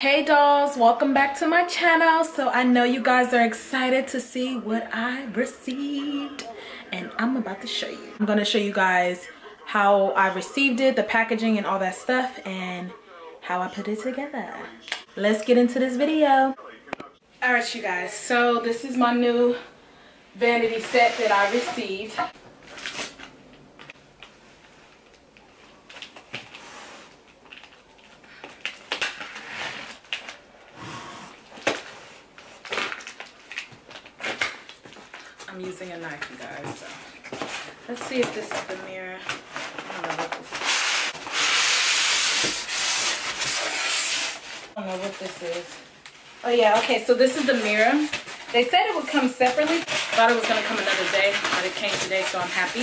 Hey dolls, welcome back to my channel. So I know you guys are excited to see what I received and I'm about to show you. I'm going to show you guys how I received it, the packaging and all that stuff, and how I put it together. Let's get into this video. Alright you guys, so this is my new vanity set that I received. I'm using a knife, you guys, so let's see if this is the mirror. I don't know what this is. Oh yeah, okay, so this is the mirror. They said it would come separately. Thought it was gonna come another day, but it came today, so I'm happy.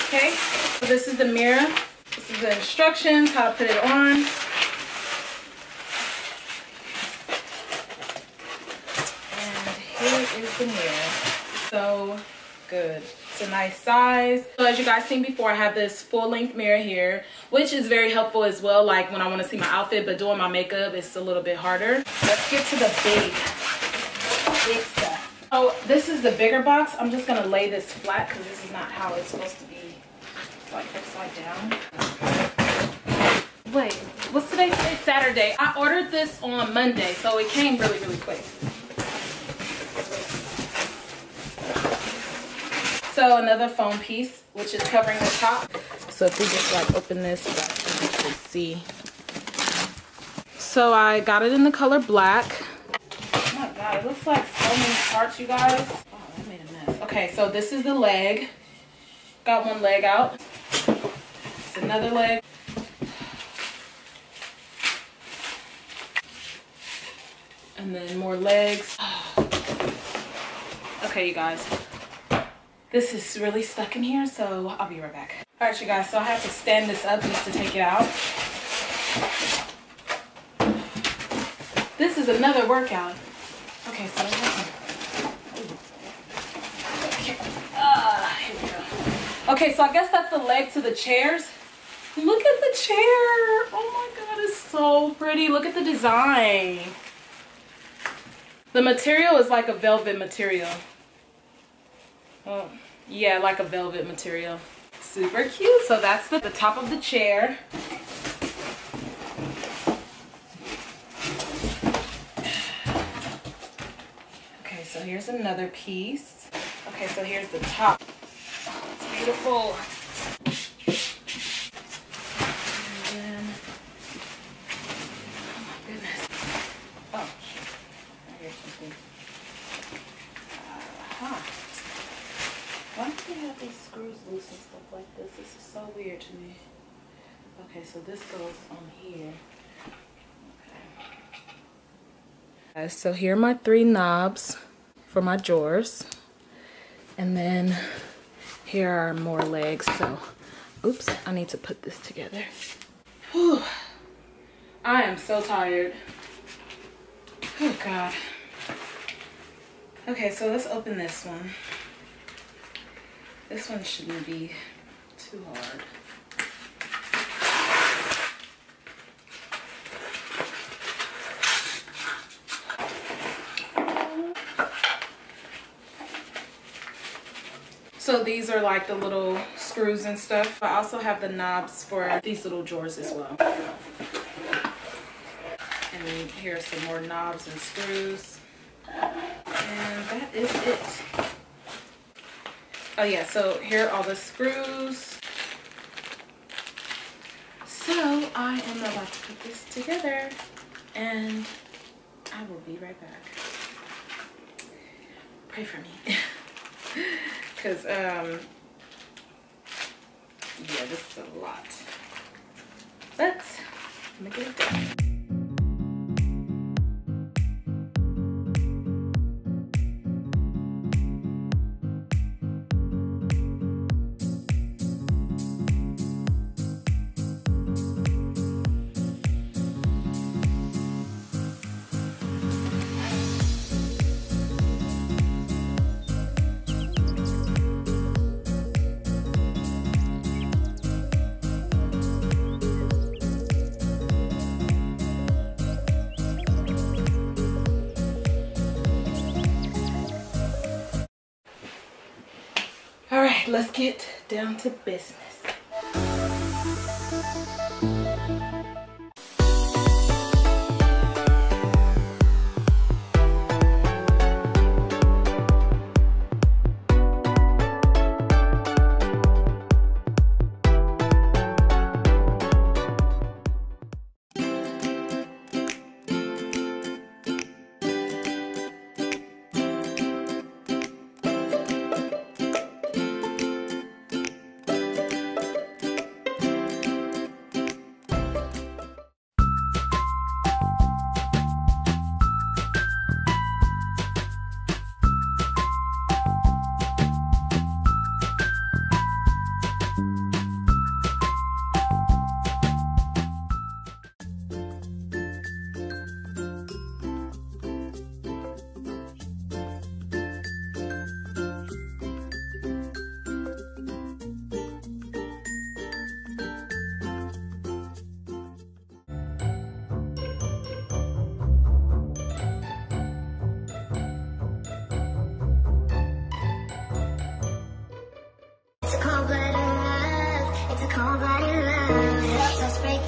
Okay, so this is the mirror. This is the instructions, how to put it on. And here is the mirror. So good. It's a nice size. So as you guys seen before, I have this full-length mirror here, which is very helpful as well, like when I want to see my outfit, but doing my makeup it's a little bit harder. Let's get to the big stuff. Oh, this is the bigger box. I'm just gonna lay this flat because this is not how it's supposed to be, like upside down. Wait, what's today? Today's Saturday. I ordered this on Monday, so it came really quick. So another foam piece, which is covering the top. So if we just like open this, you guys can actually see. So I got it in the color black. Oh my god, it looks like so many parts, you guys. Oh, that made a mess. Okay, so this is the leg. Got one leg out. It's another leg. And then more legs. Okay, you guys. This is really stuck in here, so I'll be right back. All right, you guys, so I have to stand this up just to take it out. This is another workout. Okay, so here we go. Okay, so I guess that's the leg to the chairs. Look at the chair. Oh my god, it's so pretty. Look at the design. The material is like a velvet material. Oh, yeah, like a velvet material. Super cute. So that's the top of the chair. Okay, so here's another piece. Okay, so here's the top. Oh, it's beautiful. And then, oh my goodness. Oh, here's something. Why do they have these screws loose and stuff like this? This is so weird to me. Okay, so this goes on here. Okay. So here are my 3 knobs for my drawers. And then here are more legs. So, oops, I need to put this together. Whew. I am so tired. Oh, God. Okay, so let's open this one. This one shouldn't be too hard. So these are like the little screws and stuff. I also have the knobs for these little drawers as well. And then here are some more knobs and screws. And that is it. Oh yeah, so here are all the screws. So I am about to put this together and I will be right back. Pray for me. Cause yeah, this is a lot. But I'm gonna get it done. let's get down to business.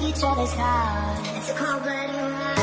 Each other's heart. It's a cold-blooded love.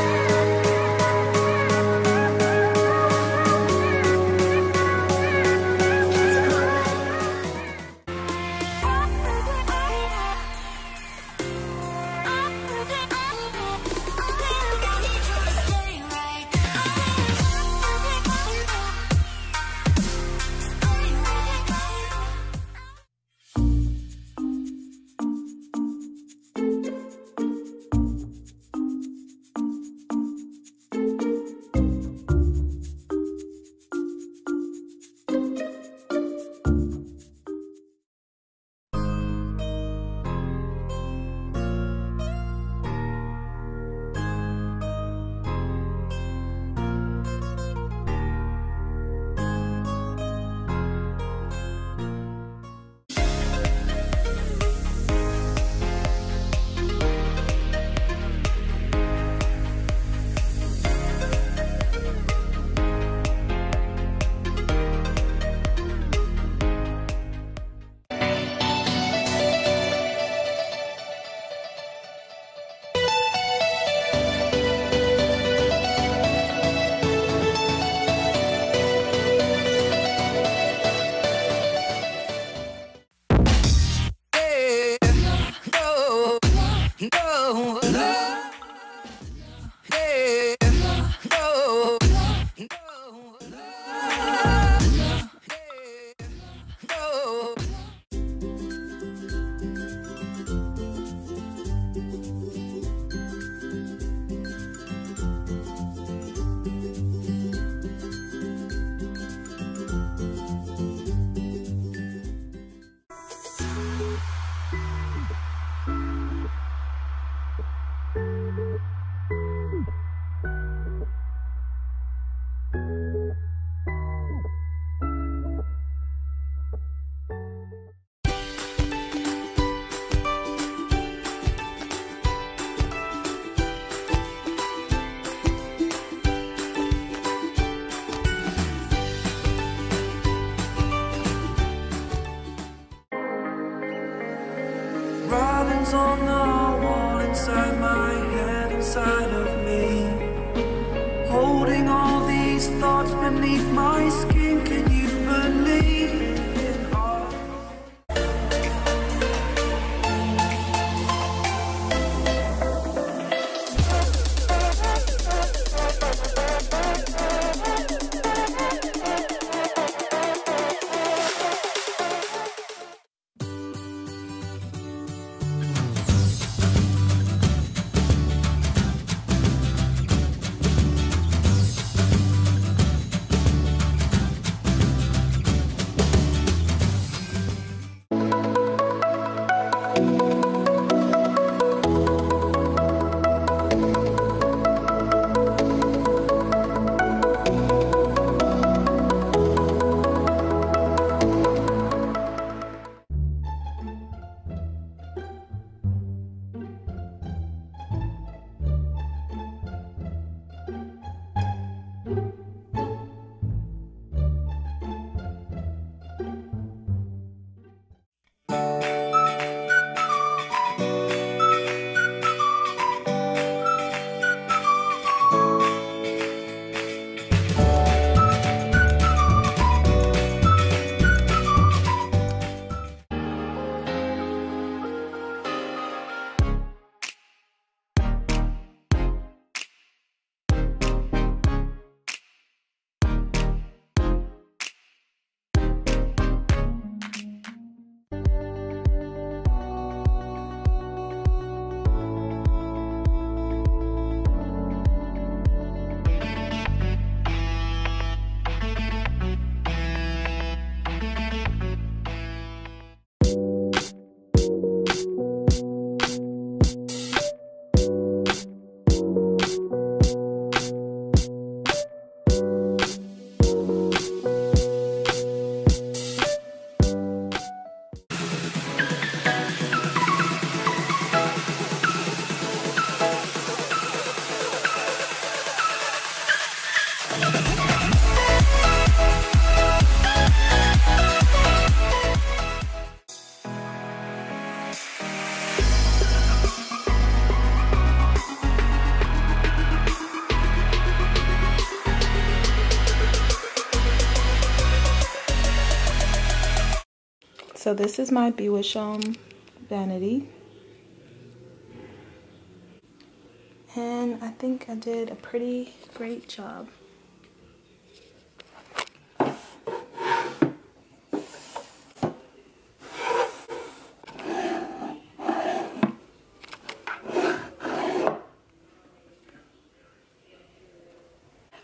Robins on the wall inside my head, inside of me, holding all these thoughts beneath my skin. Can you believe it all? So this is my Bewitch Vanity. And I think I did a pretty great job.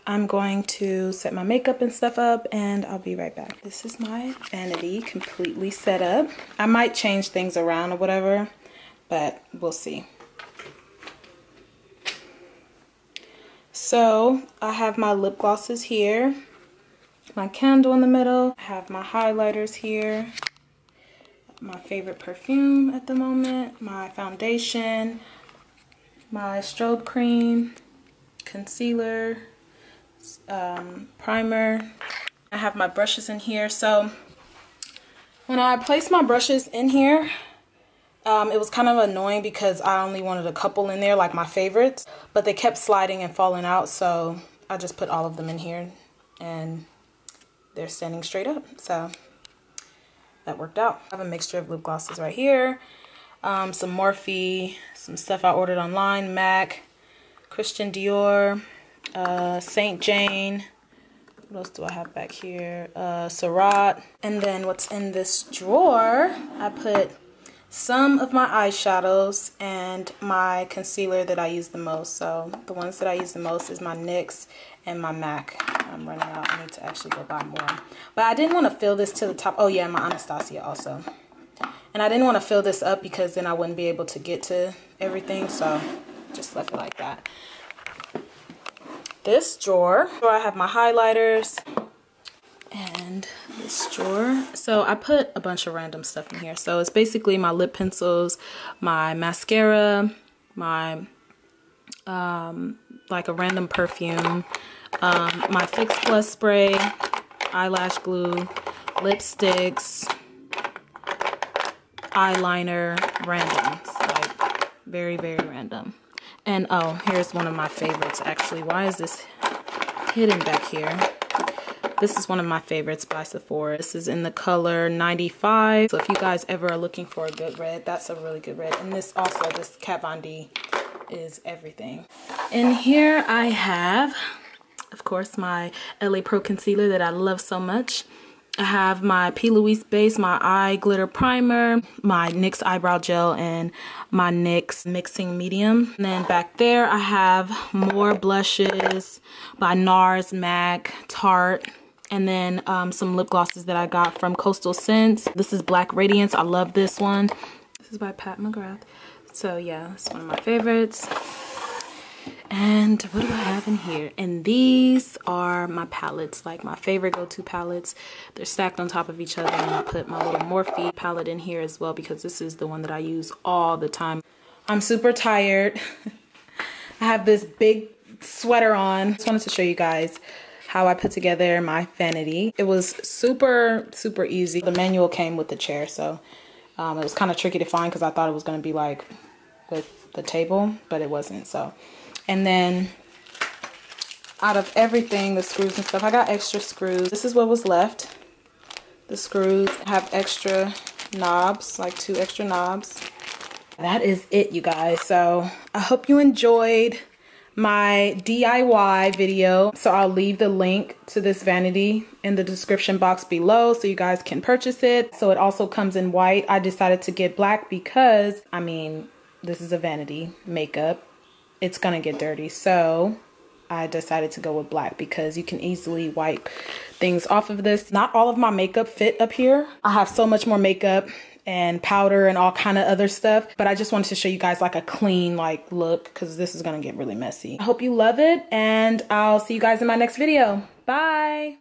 I'm going to set my makeup and stuff up and I'll be right back. This is my vanity completely set up. I might change things around or whatever, but we'll see. So I have my lip glosses here, my candle in the middle, I have my highlighters here, my favorite perfume at the moment, my foundation, my strobe cream, concealer, primer. I have my brushes in here. So when I placed my brushes in here, it was kind of annoying because I only wanted a couple in there, like my favorites, but they kept sliding and falling out, so I just put all of them in here and they're standing straight up, so that worked out. I have a mixture of lip glosses right here, some Morphe, some stuff I ordered online, MAC, Christian Dior, St. Jane. What else do I have back here? Surratt. And then what's in this drawer, I put some of my eyeshadows and my concealer that I use the most. So the ones that I use the most is my NYX and my MAC. I'm running out. I need to actually go buy more. But I didn't want to fill this to the top. Oh yeah, my Anastasia also. And I didn't want to fill this up because then I wouldn't be able to get to everything. So just left it like that. This drawer, I have my highlighters and this drawer. So I put a bunch of random stuff in here. So it's basically my lip pencils, my mascara, my like a random perfume, my Fix Plus spray, eyelash glue, lipsticks, eyeliner, random, like very, very random. And oh, here's one of my favorites actually. Why is this hidden back here? This is one of my favorites by Sephora. This is in the color 95. So if you guys ever are looking for a good red, that's a really good red. And this also, this Kat Von D is everything. In here I have, of course, my LA Pro concealer that I love so much. I have my P. Louise base, my eye glitter primer, my NYX eyebrow gel, and my NYX mixing medium. And then back there I have more blushes by NARS, MAC, Tarte, and then some lip glosses that I got from Coastal Scents. This is Black Radiance. I love this one. This is by Pat McGrath. So yeah, it's one of my favorites. And what do I have in here? And these are my palettes, like my favorite go-to palettes. They're stacked on top of each other, and I put my little Morphe palette in here as well because this is the one that I use all the time. I'm super tired. I have this big sweater on. Just wanted to show you guys how I put together my vanity. It was super, super easy. The manual came with the chair, so it was kind of tricky to find because I thought it was going to be like with the table, but it wasn't. So. And then out of everything, the screws and stuff, I got extra screws. This is what was left. The screws have extra knobs, like 2 extra knobs. That is it, you guys. So I hope you enjoyed my DIY video. So I'll leave the link to this vanity in the description box below so you guys can purchase it. So it also comes in white. I decided to get black because, I mean, this is a vanity makeup. It's gonna get dirty, so I decided to go with black because you can easily wipe things off of this. Not all of my makeup fit up here. I have so much more makeup and powder and all kind of other stuff, but I just wanted to show you guys like a clean like look because this is gonna get really messy. I hope you love it, and I'll see you guys in my next video. Bye.